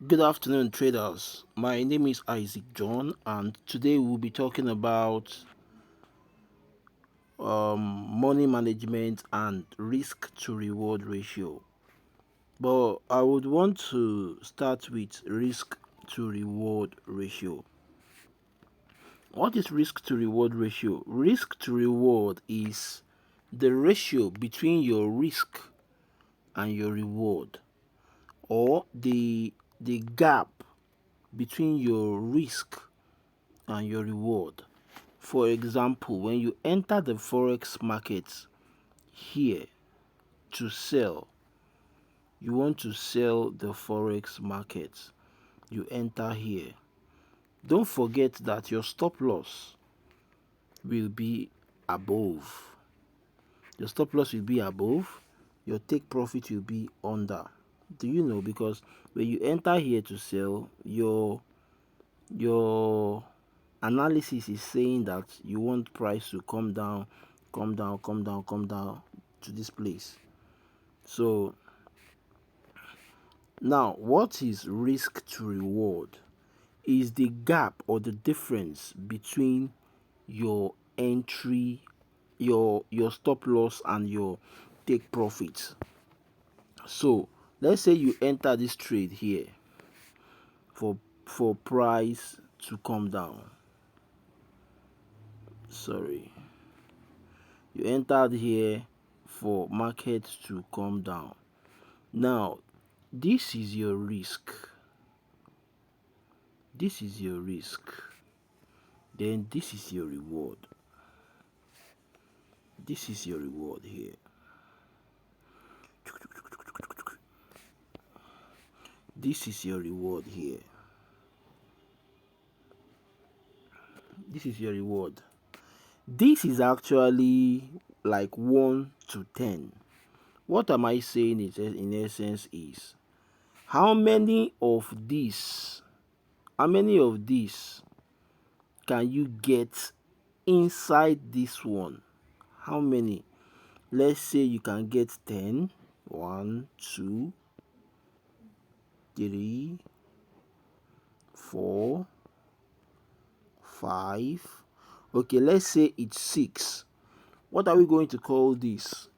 Good afternoon, traders. My name is Isaac John, and today we'll be talking about money management and risk to reward ratio. But I would want to start with risk to reward ratio. What is risk to reward ratio? Risk to reward is the ratio between your risk and your reward, or the gap between your risk and your reward. For example, when you enter the forex market here to sell, you want to sell the forex market, you enter here. Don't forget that your stop loss will be above. Your stop loss will be above, your take profit will be under. Do you know? Because when you enter here to sell, your analysis is saying that you want price to come down, come down, come down, come down to this place. So now, what is risk to reward? Is the gap or the difference between your entry, your stop loss and your take profit. So let's say you enter this trade here for price to come down. Sorry, you entered here for market to come down. Now, this is your risk. This is your risk. Then this is your reward. This is your reward here. This is your reward here. This is your reward. This is actually like 1 to 10. What am I saying in essence is how many of these can you get inside this one? How many? Let's say you can get 10. 1, 2, 3, 4, 5. Okay, let's say it's 6. What are we going to call this?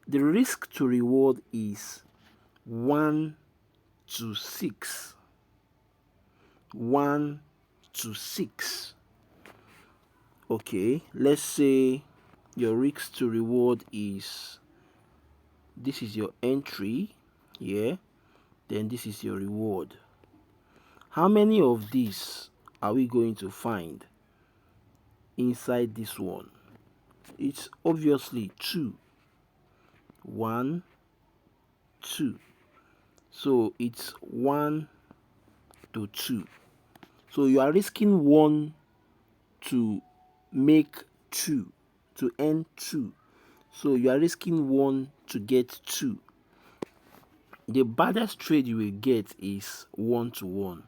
The risk to reward is 1 to 6. 1 to 6. Okay, let's say your risk to reward is, this is your entry here, then this is your reward. How many of these are we going to find inside this one? It's obviously 2. 1, 2. So it's 1 to 2. So you are risking 1 to make 2, to earn 2. So you are risking 1 to get 2. The baddest trade you will get is 1 to 1.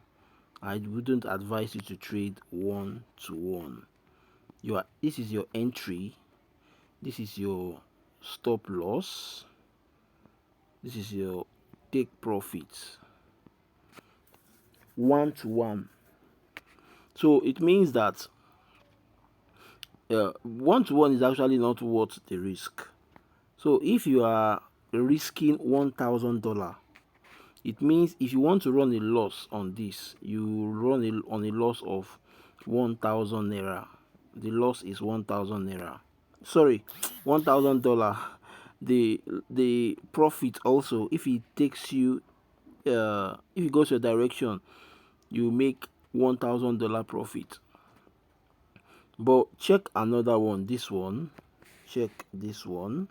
I wouldn't advise you to trade 1 to 1. This is your entry. This is your stop loss. This is your take profit. 1 to 1. So it means that 1 to 1 is actually not worth the risk. So if you are risking $1,000, it means if you want to run a loss on this, you run on a loss of 1,000 naira. The loss is 1,000 naira. Sorry, $1,000. The profit also, if it takes you, if it goes your direction, you make $1,000 profit. But check another one. This one, check this one.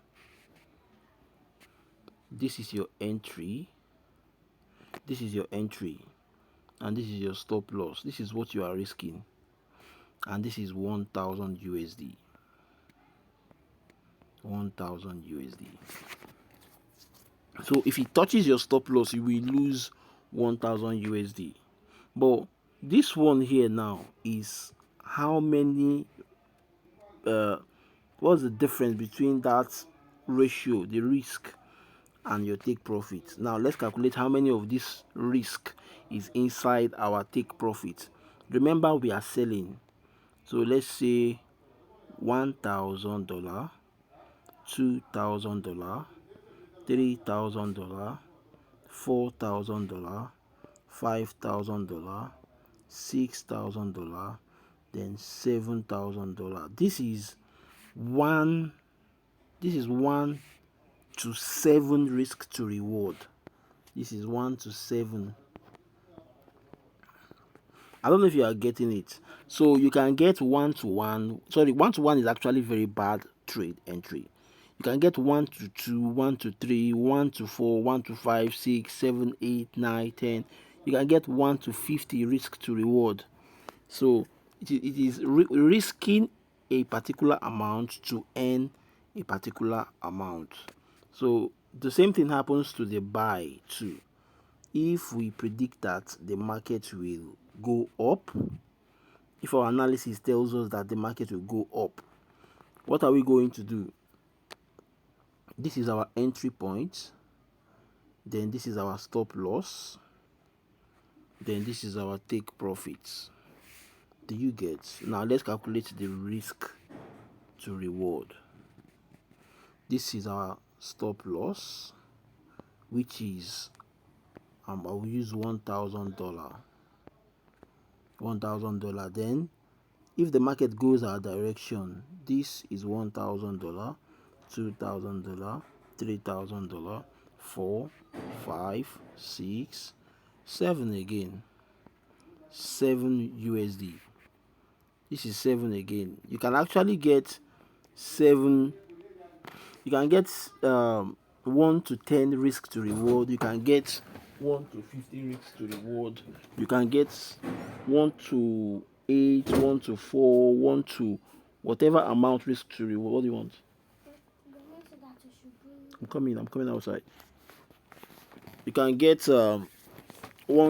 This is your entry. This is your entry, and this is your stop loss. This is what you are risking, and this is 1,000 USD. 1,000 USD. So if it touches your stop loss, you will lose 1,000 USD. But this one here now is how many, what's the difference between that ratio, the risk, and your take profit. Now let's calculate how many of this risk is inside our take profit. Remember, we are selling, so let's say $1,000, $2,000, $3,000, $4,000, $5,000, $6,000, then $7,000. This is 1 to 7 risk to reward. This is 1 to 7. I don't know if you are getting it. So you can get 1 to 1. Sorry, 1 to 1 is actually very bad trade entry. You can get 1 to 2, 1 to 3, 1 to 4, 1 to 5, 6, 7, 8, 9, 10. You can get 1 to 50 risk to reward. So it is risking a particular amount to earn a particular amount. So the same thing happens to the buy too. If we predict that the market will go up, if our analysis tells us that the market will go up, what are we going to do? This is our entry point, then this is our stop loss, then this is our take profits. Do you get? Now let's calculate the risk to reward. This is our stop loss, which is I will use $1,000. $1,000. Then if the market goes our direction, this is $1,000, $2,000, $3,000, 4, 5, 6, 7 again, 7 USD. This is 7 again. You can actually get 7. You can get 1 to 10 risk to reward. You can get 1 to 50 risk to reward. You can get 1 to 8, 1 to 4, 1 to whatever amount risk to reward. What do you want? I'm coming outside. You can get 1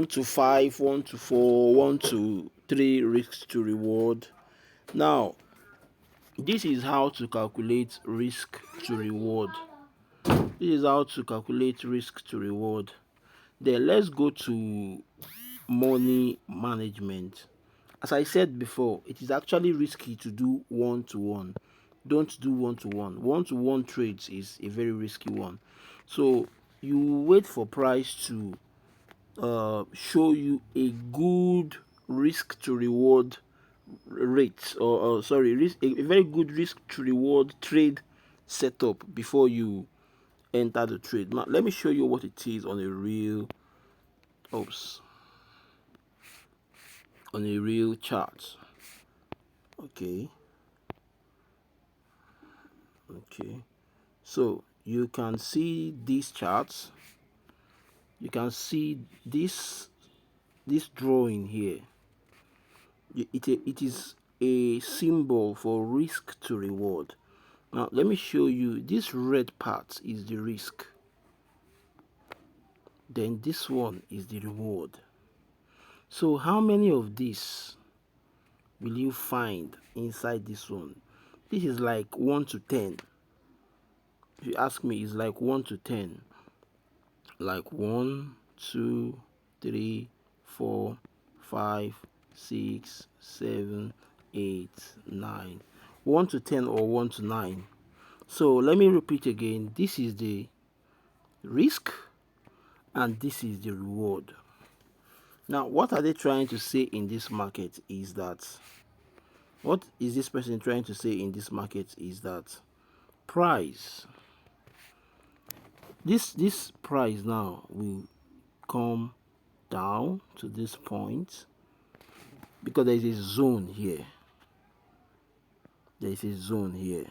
to 5, 1 to 4, 1 to 3 risks to reward. Now, this is how to calculate risk to reward. This is how to calculate risk to reward. Then let's go to money management. As I said before, it is actually risky to do one-to-one. Don't do one-to-one. One-to-one trades is a very risky one. So you wait for price to show you a good risk to reward rate, or sorry, a very good risk to reward trade setup before you enter the trade. Now let me show you what it is on a real chart. Okay, so you can see these charts. You can see this drawing here. It is a symbol for risk to reward. Now let me show you. This red part is the risk, then this one is the reward. So how many of these will you find inside this one? This is like 1 to 10. If you ask me, it's like 1 to 10. Like 1, 2, 3, 4, 5, 6, 7, 8, 9. 1 to 10 or 1 to 9. So let me repeat again. This is the risk and this is the reward. Now, what are they trying to say in this market is that, what is this person trying to say in this market is that price, this price now will come down to this point because there is a zone here. There is a zone here.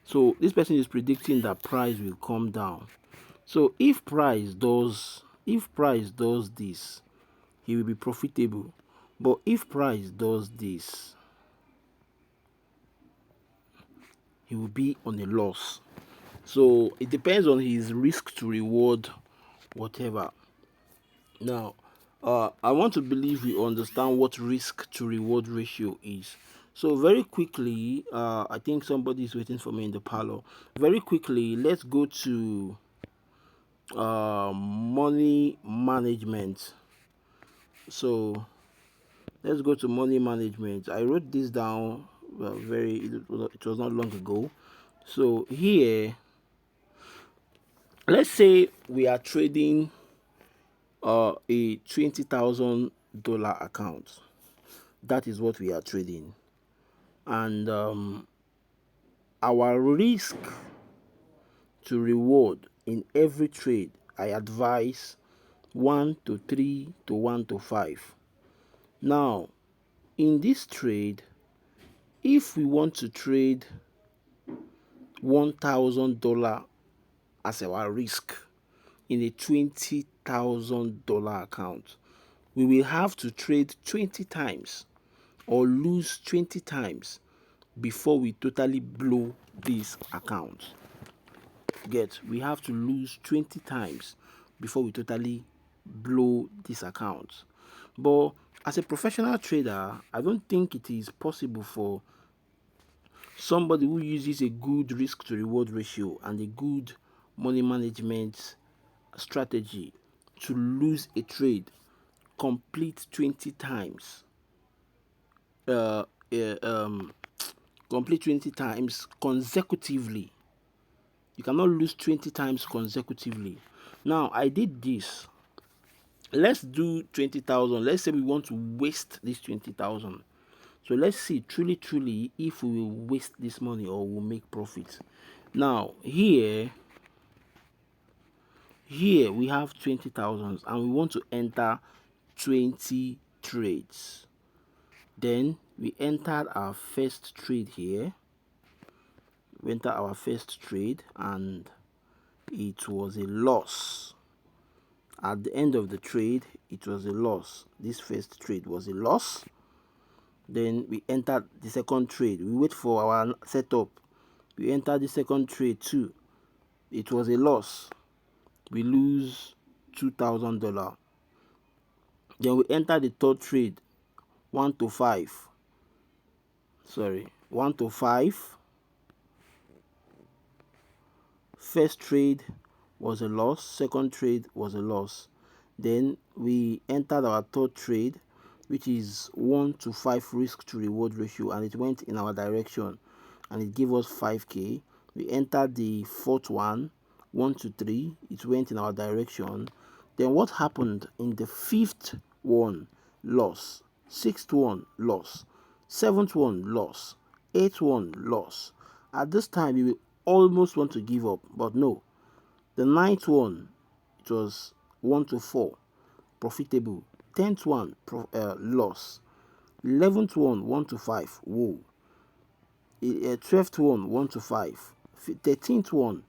So this person is predicting that price will come down. So if price does this, he will be profitable. But if price does this, he will be on a loss. So it depends on his risk to reward, whatever. Now, I want to believe we understand what risk to reward ratio is. So very quickly, I think somebody is waiting for me in the parlor. Very quickly, let's go to money management. So let's go to money management. I wrote this down, well, it was not long ago. So here, let's say we are trading a $20,000 account. That is what we are trading, and our risk to reward in every trade, I advise 1 to 3 to 1 to 5. Now, in this trade, if we want to trade $1,000 as our risk in a $20,000 account, we will have to trade 20 times or lose 20 times before we totally blow this account. We have to lose 20 times before we totally blow this account. But as a professional trader, I don't think it is possible for somebody who uses a good risk to reward ratio and a good money management strategy to lose a trade complete 20 times uh, uh, um, complete 20 times consecutively. You cannot lose 20 times consecutively. Now, I did this. Let's do 20,000. Let's say we want to waste this 20,000. So let's see truly if we will waste this money or we'll make profit. Now, here we have 20,000 and we want to enter 20 trades. Then we entered our first trade here. We entered our first trade and it was a loss. At the end of the trade, it was a loss. This first trade was a loss. Then we entered the second trade. We wait for our setup. We entered the second trade too. It was a loss. We lose $2,000. Then we enter the third trade, 1 to 5. 1 to 5. First trade was a loss. Second trade was a loss. Then we entered our third trade, which is 1 to 5 risk to reward ratio, and it went in our direction and it gave us 5k. We entered the fourth one, 1 to 3, it went in our direction. Then what happened in the fifth one? Loss. Sixth one, loss. Seventh one, loss. Eighth one, loss. At this time you will almost want to give up, but no. The ninth one, it was 1 to 4, profitable. 10th one, loss. 11th one, 1 to 5, whoa. 12th one, 1 to 5. 13th one,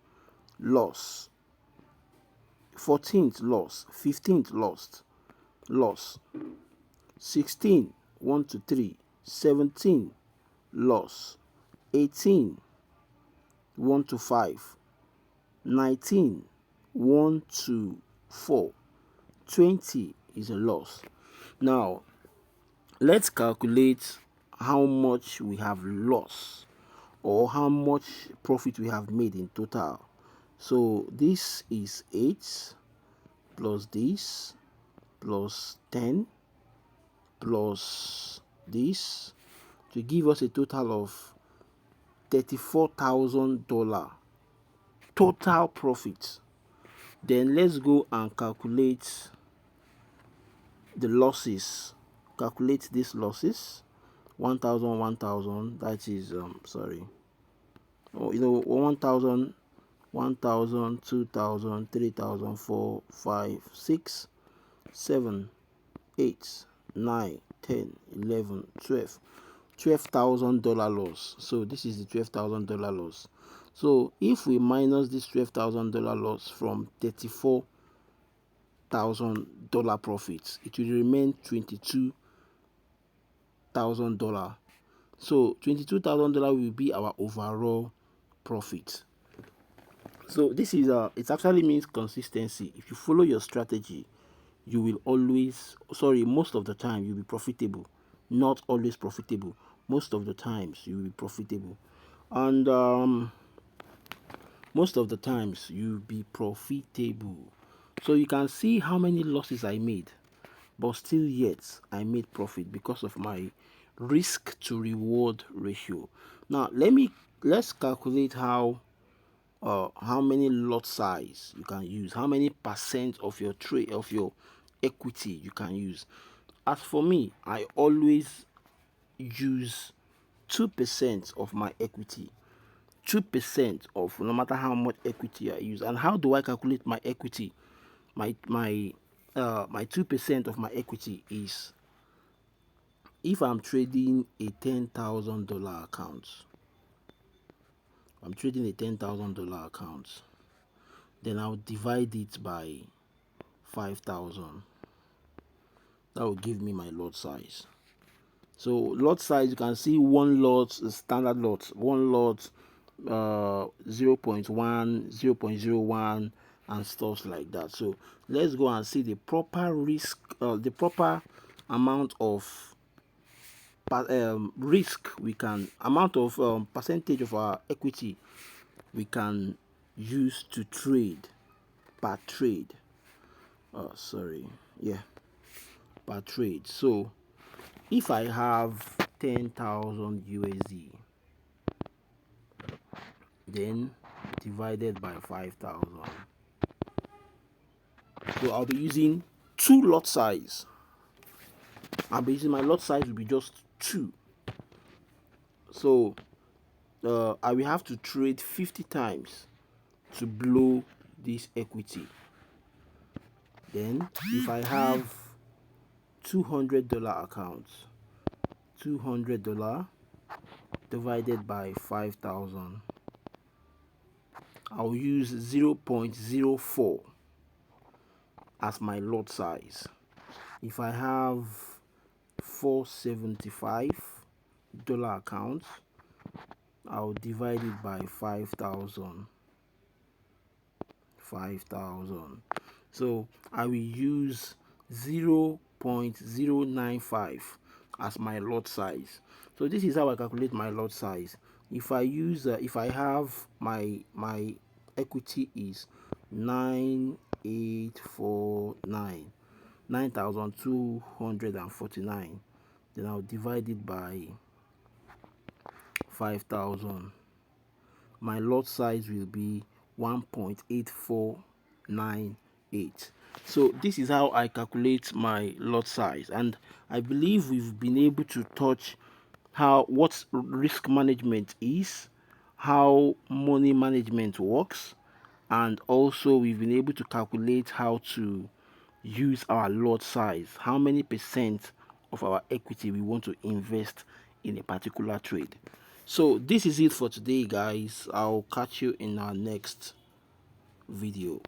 loss. 14th, loss. 15th, loss. 16, 1 to 3. 17, loss. 18, 1 to 5. 19, 1 to 4. 20 is a loss. Now, let's calculate how much we have lost or how much profit we have made in total. So this is 8 plus this plus 10 plus this to give us a total of $34,000 total profit. Then let's go and calculate the losses. Calculate these losses. 1,000, 1,000, that is 1,000, 1,000, 2,000, 3,000, 4, 5, 6, 7, 8, 9, 10, 11, 12. $12,000 loss. So this is the $12,000 loss. So if we minus this $12,000 loss from $34,000 profits, it will remain $22,000. So $22,000 will be our overall profit. So this is it actually means consistency. If you follow your strategy, you will always, most of the time you'll be profitable. Not always profitable. Most of the times you will be profitable. And most of the times you'll be profitable. So you can see how many losses I made, but still yet I made profit because of my risk to reward ratio. Now let's calculate how many lot size you can use, how many percent of your trade of your equity you can use. As for me, I always use 2% of my equity. 2% of no matter how much equity I use. And how do I calculate my equity? My 2% of my equity is, if I'm trading a $10,000 account, then I'll divide it by 5,000. That will give me my lot size. So lot size, you can see one lot is standard lot, one lot 0.1, 0.01, and stuff like that. So let's go and see the proper risk, the proper amount of risk we can, amount of percentage of our equity we can use to trade per trade. Per trade. So if I have 10,000 USD, then divided by 5,000, so I'll be using two lot size. My lot size will be just 2. So I will have to trade 50 times to blow this equity. Then if I have $200 accounts, $200 divided by 5,000, I'll use 0.04 as my lot size. If I have $475 accounts, I'll divide it by 5,000. So I will use 0.095 as my lot size. So this is how I calculate my lot size. If I have my equity is 9,849, 9,249, then I'll divide it by 5,000. My lot size will be 1.8498. So this is how I calculate my lot size, and I believe we've been able to touch what risk management is, how money management works, and also we've been able to calculate how to use our lot size, how many percent of our equity we want to invest in a particular trade. So this is it for today, guys. I'll catch you in our next video.